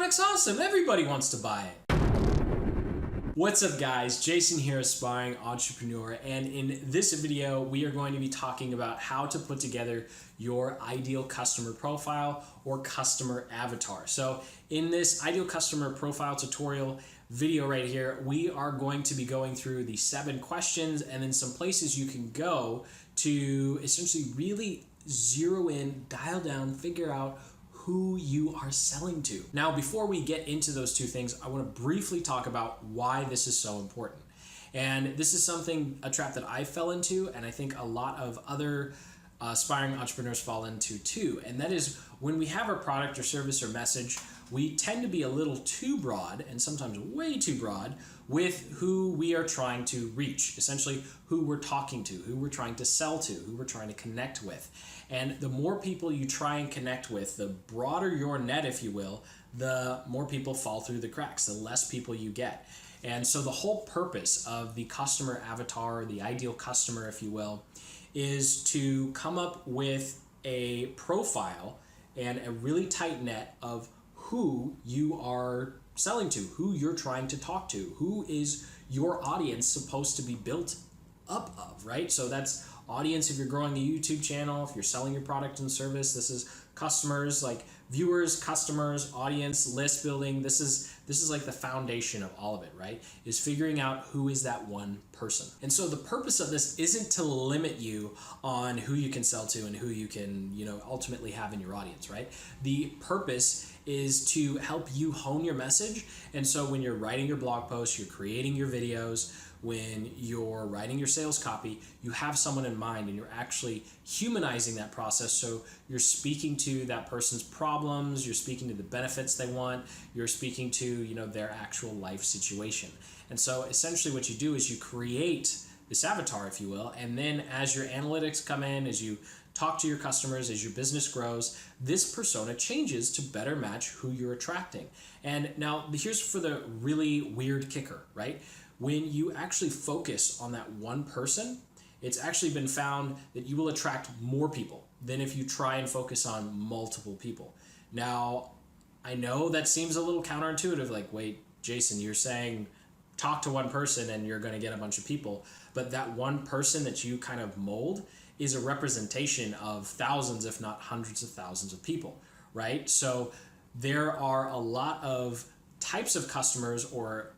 product's awesome. Everybody wants to buy it. What's up guys, Jason here, aspiring entrepreneur, and in this video we are going to be talking about how to put together your ideal customer profile or customer avatar. So in this ideal customer profile tutorial video right here, we are going to be going through the 7 questions and then some places you can go to essentially really zero in, dial down, figure out who you are selling to. Now, before we get into those 2 things, I want to briefly talk about why this is so important. And this is a trap that I fell into, and I think a lot of other aspiring entrepreneurs fall into too. And that is when we have our product or service or message, we tend to be a little too broad, and sometimes way too broad, with who we are trying to reach, essentially who we're talking to, who we're trying to sell to, who we're trying to connect with. And the more people you try and connect with, the broader your net, if you will, the more people fall through the cracks, the less people you get. And so the whole purpose of the customer avatar, the ideal customer, if you will, is to come up with a profile and a really tight net of who you are selling to, who you're trying to talk to, who is your audience supposed to be built up of, right? So that's audience if you're growing a YouTube channel, if you're selling your product and service. This is customers, like viewers, customers, audience, list building. This is like the foundation of all of it, right? Is figuring out who is that one person. And so the purpose of this isn't to limit you on who you can sell to and who you can, ultimately have in your audience, right? The purpose is to help you hone your message. And so when you're writing your blog posts, you're creating your videos, when you're writing your sales copy, you have someone in mind and you're actually humanizing that process. So you're speaking to that person's problems, you're speaking to the benefits they want, you're speaking to, their actual life situation. And so essentially what you do is you create this avatar, if you will, and then as your analytics come in, as you talk to your customers, as your business grows, this persona changes to better match who you're attracting. And now here's for the really weird kicker, right? When you actually focus on that one person, it's actually been found that you will attract more people than if you try and focus on multiple people. Now, I know that seems a little counterintuitive, like, wait, Jason, you're saying talk to one person and you're going to get a bunch of people, but that one person that you kind of mold is a representation of thousands, if not hundreds of thousands of people, right? So there are a lot of types of customers or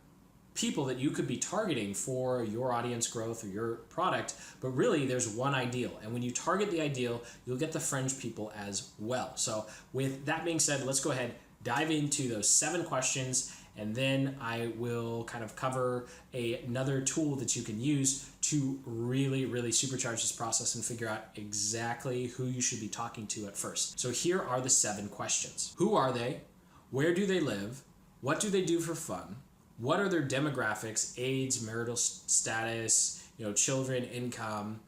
people that you could be targeting for your audience growth or your product, but really there's one ideal. And when you target the ideal, you'll get the fringe people as well. So with that being said, let's go ahead, dive into those 7 questions, and then I will kind of cover another tool that you can use to really, really supercharge this process and figure out exactly who you should be talking to at first. So here are the 7 questions. Who are they? Where do they live? What do they do for fun? What are their demographics, age, marital status, children, income?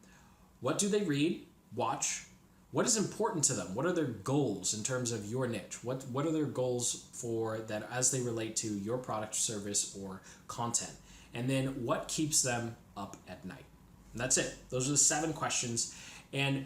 What do they read, watch? What is important to them? What are their goals in terms of your niche? What are their goals for that as they relate to your product, service, or content? And then what keeps them up at night? And that's it. Those are the 7 questions. And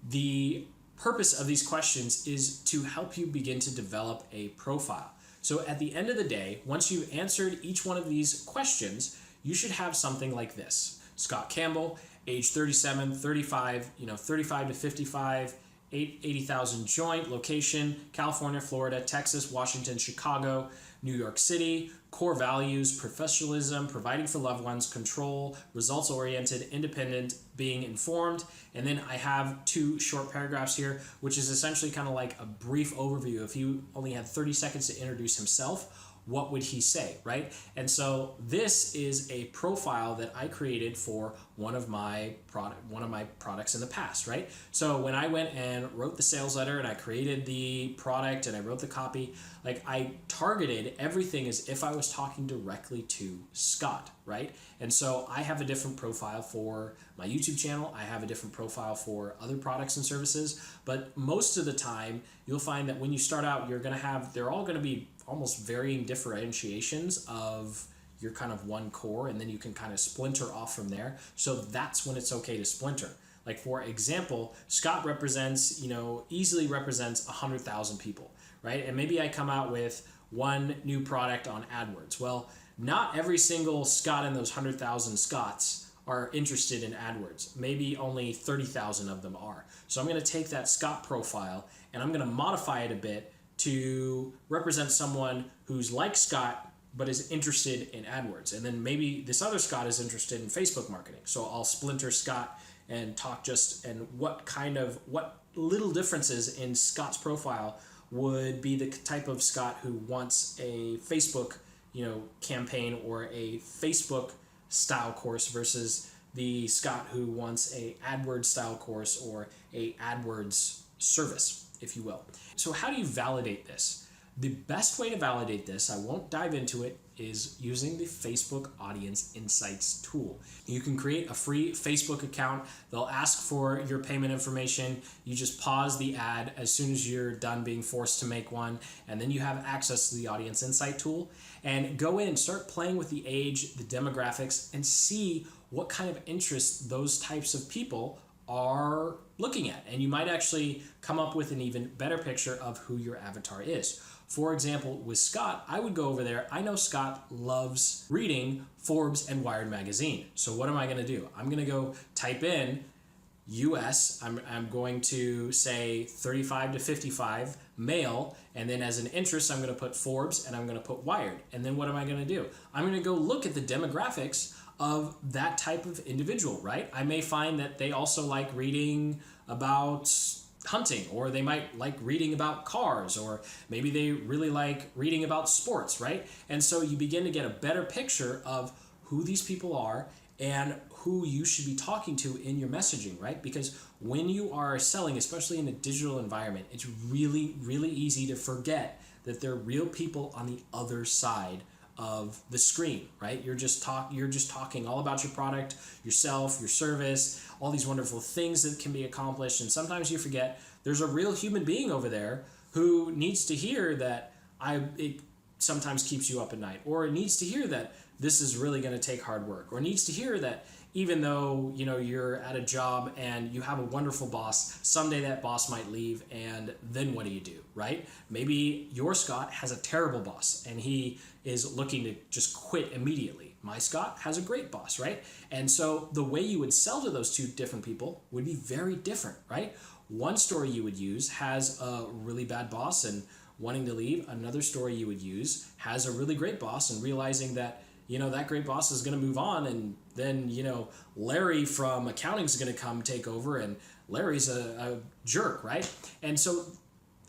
the purpose of these questions is to help you begin to develop a profile. So at the end of the day, once you've answered each one of these questions, you should have something like this. Scott Campbell, age 37, 35, 35 to 55, 80,000 joint, location, California, Florida, Texas, Washington, Chicago, New York City, core values, professionalism, providing for loved ones, control, results-oriented, independent, being informed. And then I have 2 short paragraphs here, which is essentially kind of like a brief overview. If he only had 30 seconds to introduce himself, what would he say, right? And so this is a profile that I created for one of my products in the past, right? So when I went and wrote the sales letter and I created the product and I wrote the copy, like I targeted everything as if I was talking directly to Scott, right? And so I have a different profile for my YouTube channel. I have a different profile for other products and services, but most of the time you'll find that when you start out, they're all going to be almost varying differentiations of your kind of one core, and then you can kind of splinter off from there. So that's when it's okay to splinter. Like for example, Scott represents, easily represents 100,000 people, right? And maybe I come out with one new product on AdWords. Well, not every single Scot in those 100,000 Scots are interested in AdWords. Maybe only 30,000 of them are. So I'm going to take that Scot profile and I'm going to modify it a bit to represent someone who's like Scot but is interested in AdWords. And then maybe this other Scot is interested in Facebook marketing. So I'll splinter Scot and talk and what little differences in Scot's profile would be the type of Scot who wants a Facebook, campaign or a Facebook style course versus the Scot who wants a AdWords style course or a AdWords service, if you will. So how do you validate this? The best way to validate this, I won't dive into it, is using the Facebook Audience Insights tool. You can create a free Facebook account. They'll ask for your payment information. You just pause the ad as soon as you're done being forced to make one, and then you have access to the Audience Insight tool. And go in and start playing with the age, the demographics, and see what kind of interest those types of people are looking at. And you might actually come up with an even better picture of who your avatar is. For example, with Scot, I would go over there. I know Scot loves reading Forbes and Wired magazine. So what am I going to do? I'm going to go type in US. I'm going to say 35 to 55 male, and then as an interest, I'm going to put Forbes and I'm going to put Wired. And then what am I going to do? I'm going to go look at the demographics of that type of individual, right? I may find that they also like reading about hunting, or they might like reading about cars, or maybe they really like reading about sports, right? And so you begin to get a better picture of who these people are and who you should be talking to in your messaging, right? Because when you are selling, especially in a digital environment, it's really, really easy to forget that there are real people on the other side of the screen, right? You're just talking all about your product, yourself, your service, all these wonderful things that can be accomplished, and sometimes you forget there's a real human being over there who needs to hear that it sometimes keeps you up at night, or it needs to hear that this is really going to take hard work, or needs to hear that even though you're at a job and you have a wonderful boss, someday that boss might leave, and then what do you do, right? Maybe your Scot has a terrible boss and he is looking to just quit immediately. My Scot has a great boss, right? And so the way you would sell to those two different people would be very different, right? One story you would use has a really bad boss and wanting to leave. Another story you would use has a really great boss and realizing that that great boss is going to move on, and then, Larry from accounting is going to come take over, and Larry's a jerk, right? And so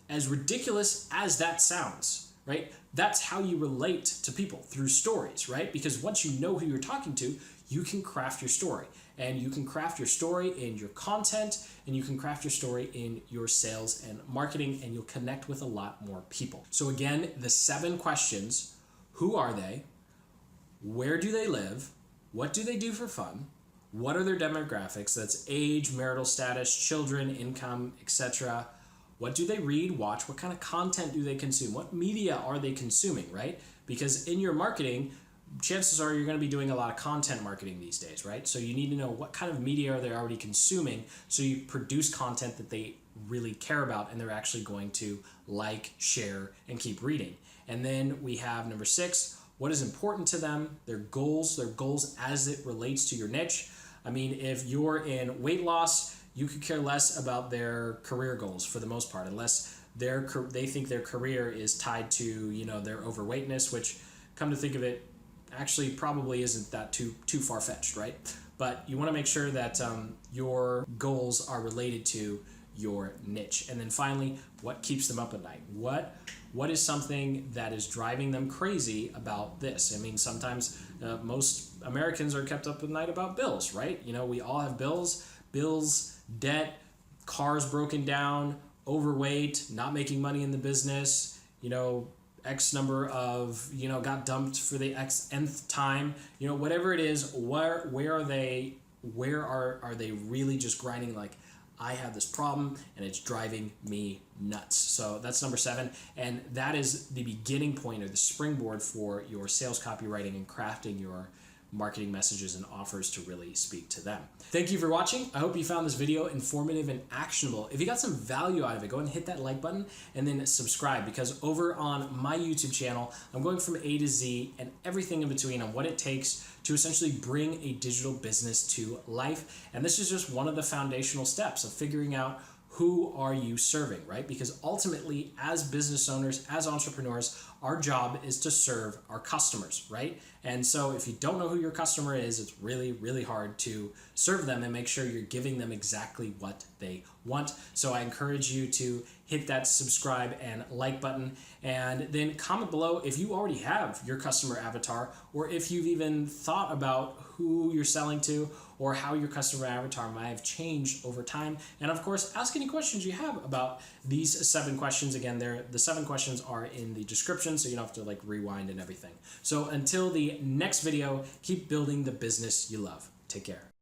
as ridiculous as that sounds, right, that's how you relate to people, through stories, right? Because once you know who you're talking to, you can craft your story. And you can craft your story in your content, and you can craft your story in your sales and marketing, and you'll connect with a lot more people. So again, the 7 questions: who are they? Where do they live? What do they do for fun? What are their demographics? That's age, marital status, children, income, etc. What do they read, watch? What kind of content do they consume? What media are they consuming, right? Because in your marketing, chances are you're going to be doing a lot of content marketing these days, right? So you need to know what kind of media are they already consuming, so you produce content that they really care about and they're actually going to like, share, and keep reading. And then we have number 6, what is important to them, their goals as it relates to your niche. I mean, if you're in weight loss, you could care less about their career goals for the most part, unless they think their career is tied to their overweightness, which, come to think of it, actually probably isn't that too far-fetched, right? But you want to make sure that your goals are related to your niche. And then finally, what keeps them up at night? What is something that is driving them crazy about this? I mean, sometimes most Americans are kept up at night about bills, right? We all have bills, debt, cars broken down, overweight, not making money in the business, X number of, got dumped for the nth time, whatever it is, where are they really just grinding like, I have this problem and it's driving me nuts. So that's number 7. And that is the beginning point or the springboard for your sales copywriting and crafting your marketing messages and offers to really speak to them. Thank you for watching. I hope you found this video informative and actionable. If you got some value out of it, go ahead and hit that like button and then subscribe, because over on my YouTube channel, I'm going from A to Z and everything in between on what it takes to essentially bring a digital business to life. And this is just one of the foundational steps of figuring out who are you serving, right? Because ultimately, as business owners, as entrepreneurs, our job is to serve our customers, right? And so if you don't know who your customer is, it's really, really hard to serve them and make sure you're giving them exactly what they want. So I encourage you to hit that subscribe and like button, and then comment below if you already have your customer avatar, or if you've even thought about who you're selling to or how your customer avatar might have changed over time. And of course, ask any questions you have about these 7 questions. Again, the 7 questions are in the description, so you don't have to like rewind and everything. So until the next video, keep building the business you love. Take care.